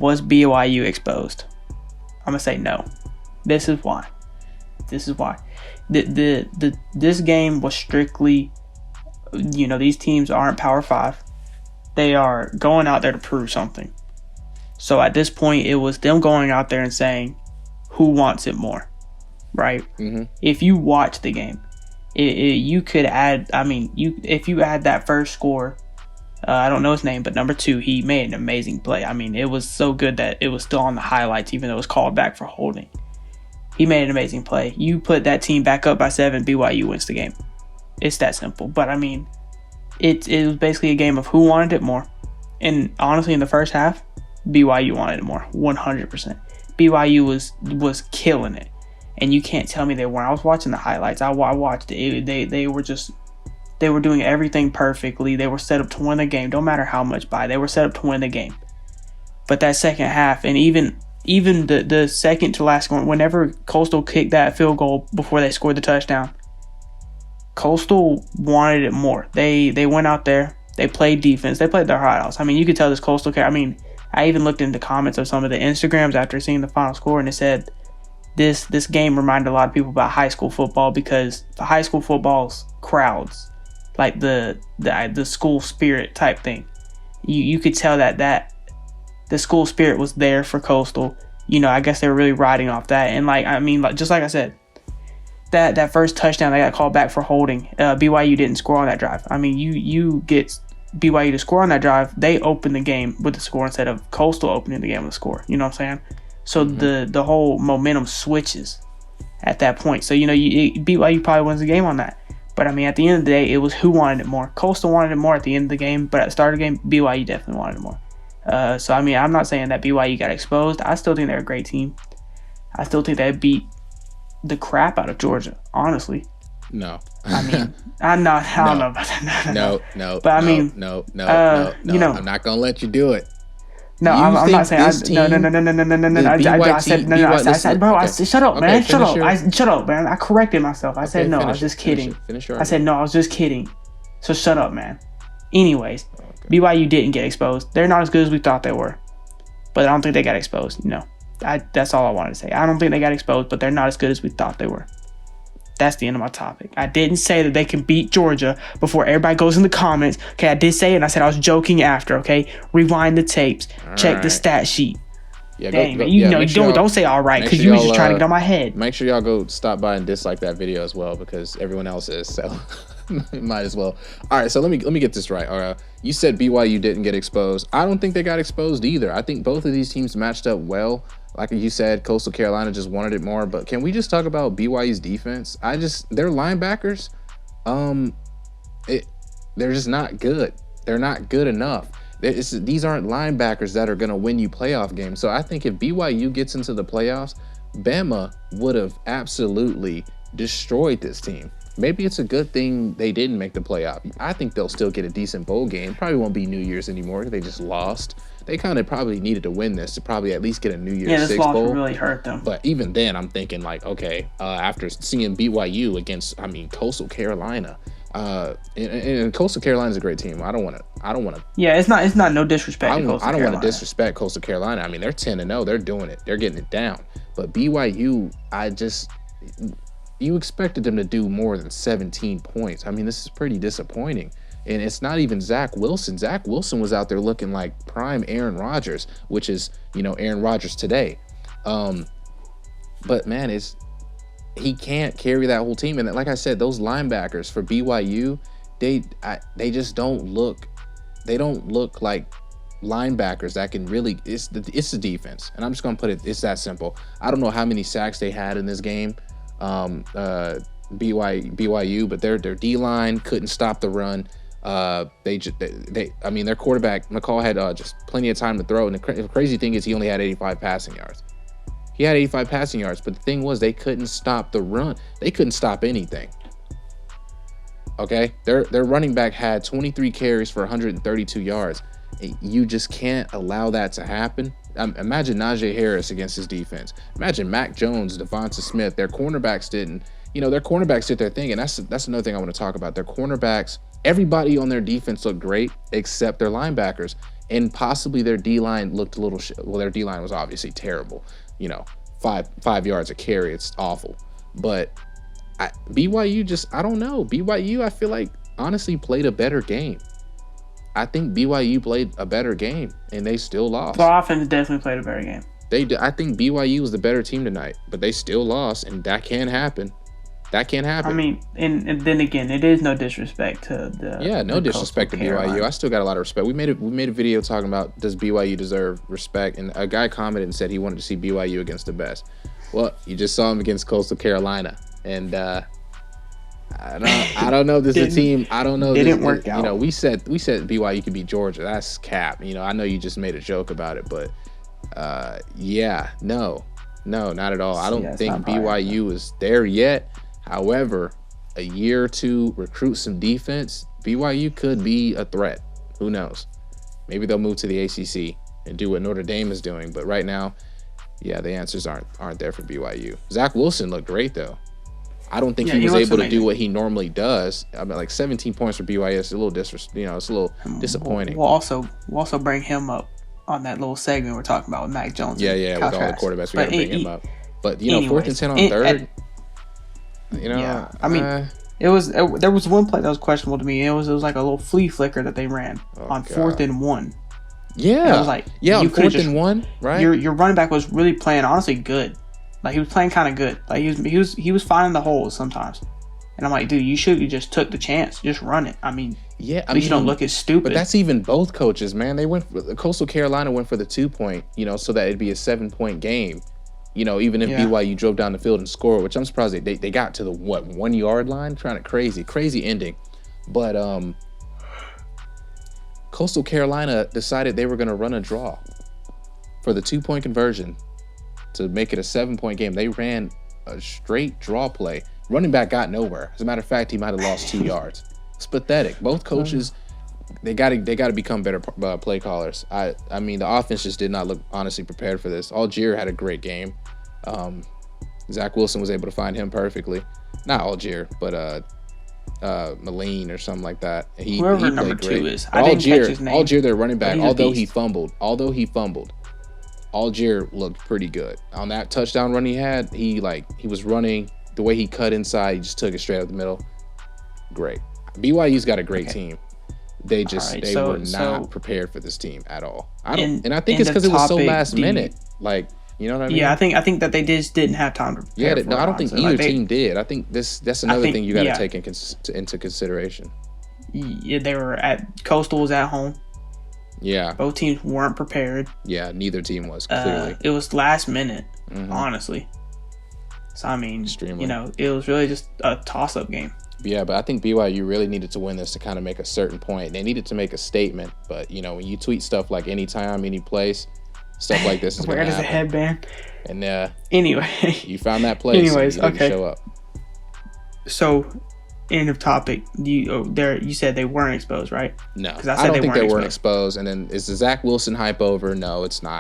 Was BYU exposed? I'm gonna say no. This is why. This game was strictly, these teams aren't Power 5. They are going out there to prove something. So at this point, it was them going out there and saying, who wants it more, right? Mm-hmm. If you watch the game, you could add, if you add that first score, I don't know his name, but number 2, he made an amazing play. I mean, it was so good that it was still on the highlights, even though it was called back for holding. He made an amazing play. You put that team back up by 7, BYU wins the game. It's that simple. But, it was basically a game of who wanted it more. And honestly, in the first half, BYU wanted it more, 100%. BYU was killing it. And you can't tell me they weren't. I was watching the highlights. I watched it. They were doing everything perfectly. They were set up to win the game. Don't matter how much by. They were set up to win the game. But that second half, and even the second to last one, whenever Coastal kicked that field goal before they scored the touchdown, Coastal wanted it more. They went out there. They played defense. They played their heart out. You could tell this Coastal. I even looked into comments of some of the Instagrams after seeing the final score, and it said this game reminded a lot of people about high school football, because the high school football's crowds, like the school spirit type thing. You could tell that the school spirit was there for Coastal. I guess they were really riding off that. And just like I said, that first touchdown, they got called back for holding. BYU didn't score on that drive. You get BYU to score on that drive, they open the game with the score instead of Coastal opening the game with the score. You know what I'm saying? So the whole momentum switches at that point. So BYU probably wins the game on that. But at the end of the day, it was who wanted it more. Coastal wanted it more at the end of the game, but at the start of the game, BYU definitely wanted it more. I'm not saying that BYU got exposed. I still think they're a great team. I still think they beat the crap out of Georgia, honestly. No. I don't know about that. No. But no. I'm not gonna let you do it. No, I'm not saying. No. I said no. I said, bro. I said, shut up, man. Shut up, man. I corrected myself. I said no. I was just kidding. I said no. I was just kidding. So shut up, man. Anyways, BYU didn't get exposed. They're not as good as we thought they were, but I don't think they got exposed. No, that's all I wanted to say. I don't think they got exposed, but they're not as good as we thought they were. That's the end of my topic. I didn't say that they can beat Georgia before everybody goes in the comments. Okay, I did say it, and I said I was joking after, okay? Rewind the tapes. Check the stat sheet. Yeah, Dang, man. Don't say all right, because you was just trying to get on my head. Make sure y'all go stop by and dislike that video as well, because everyone else is, so might as well. All right, so let me get this right. You said BYU didn't get exposed. I don't think they got exposed either. I think both of these teams matched up well. Like you said, Coastal Carolina just wanted it more. But can we just talk about BYU's defense? Their linebackers, they're just not good. They're not good enough. These aren't linebackers that are going to win you playoff games. So I think if BYU gets into the playoffs, Bama would have absolutely destroyed this team. Maybe it's a good thing they didn't make the playoff. I think they'll still get a decent bowl game. Probably won't be New Year's anymore. They just lost. They kind of probably needed to win this to probably at least get a New Year's Six bowl. Yeah, this loss really hurt them. But even then, I'm thinking after seeing BYU against, Coastal Carolina, and Coastal Carolina is a great team. I don't want to. Yeah, it's not no disrespect. I don't want to disrespect Coastal Carolina. They're 10-0. They're doing it. They're getting it down. But BYU, you expected them to do more than 17 points. This is pretty disappointing. And it's not even Zach Wilson. Zach Wilson was out there looking like prime Aaron Rodgers, which is, Aaron Rodgers today. But man, he can't carry that whole team. And like I said, those linebackers for BYU, they just don't look like linebackers that can really. It's the defense, and I'm just gonna put it. It's that simple. I don't know how many sacks they had in this game. BYU, but their D-line couldn't stop the run. Their quarterback McCall had just plenty of time to throw, and the crazy thing is he only had 85 passing yards. He had 85 passing yards, but the thing was they couldn't stop the run. They couldn't stop anything. Okay, their running back had 23 carries for 132 yards. You just can't allow that to happen. Imagine Najee Harris against his defense. Imagine Mac Jones, Devonta Smith. Their cornerbacks didn't. Their cornerbacks did their thing, and that's another thing I want to talk about. Their cornerbacks, everybody on their defense looked great except their linebackers. and possibly their D-line looked a little well, their D-line was obviously terrible. You know, five yards a carry, it's awful. But BYU just, I don't know. BYU, I feel like, honestly played a better game. I think BYU played a better game, and they still lost. The offense definitely played a better game. I think BYU was the better team tonight, but they still lost, and that can happen. That can't happen. I mean, and then again, it is no disrespect to the no disrespect to BYU. I still got a lot of respect. We made a video talking about, does BYU deserve respect, and a guy commented and said he wanted to see BYU against the best. Well, you just saw him against Coastal Carolina, and I don't know if this is a team. I don't know. Didn't work out. You know, we said BYU could beat Georgia. That's cap. You know, I know you just made a joke about it, but no, not at all. I don't think BYU is there yet. However, a year or two, recruit some defense, BYU could be a threat. Who knows? Maybe they'll move to the ACC and do what Notre Dame is doing. But right now, yeah, the answers aren't there for BYU. Zach Wilson looked great though. I don't think he was able to do what he normally does. I mean, like 17 points for BYU is a little it's a little disappointing. We'll also bring him up on that little segment we're talking about with Mac Jones. Yeah, with all the quarterbacks, we got to bring him up. But you know, 4th and 10 on third. I mean, there was one play that was questionable to me. It was like a little flea flicker that they ran on 4th and 1. Yeah, it was like on 4th and 1, right? Your running back was really playing honestly good. Like, he was playing kind of good. Like, he was finding the holes sometimes. And I'm like, dude, you should have just took the chance, just run it. I mean, at least you don't look as stupid. But that's even both coaches, man. Coastal Carolina went for the 2-point, so that it'd be a 7-point game. Even if BYU drove down the field and scored, which I'm surprised they got to the 1 yard line, trying to crazy ending. But Coastal Carolina decided they were going to run a draw for the 2-point conversion to make it a 7-point game. They ran a straight draw play. Running back got nowhere. As a matter of fact, he might have lost 2 yards. It's pathetic. Both coaches, they got to become better play callers. I mean, the offense just did not look honestly prepared for this. Algier had a great game. Zach Wilson was able to find him perfectly. Not Algier, but Moline or something like that. Whoever he number great. 2 is. I didn't catch his name. Algier, their running back, although he fumbled, Algier looked pretty good. On that touchdown run he had, he was running, the way he cut inside, he just took it straight up the middle. Great. BYU's got a great team. They were not prepared for this team at all. I think it's because it was so last minute. You know what I mean? Yeah, I think that they just didn't have time to prepare. Yeah, I don't think either team did. I think that's another thing you got to take into consideration. Yeah, they were Coastal was at home. Yeah. Both teams weren't prepared. Yeah, neither team was, clearly. It was last minute, honestly. So, I mean, extremely. It was really just a toss-up game. Yeah, but I think BYU really needed to win this to kind of make a certain point. They needed to make a statement, but, when you tweet stuff like anytime, any place, stuff like this is going to happen. Where does a headband? And anyway. You found that place. Anyways, and you didn't show up. So, end of topic. You said they weren't exposed, right? No, I don't think they weren't exposed. And then is the Zach Wilson hype over? No, it's not.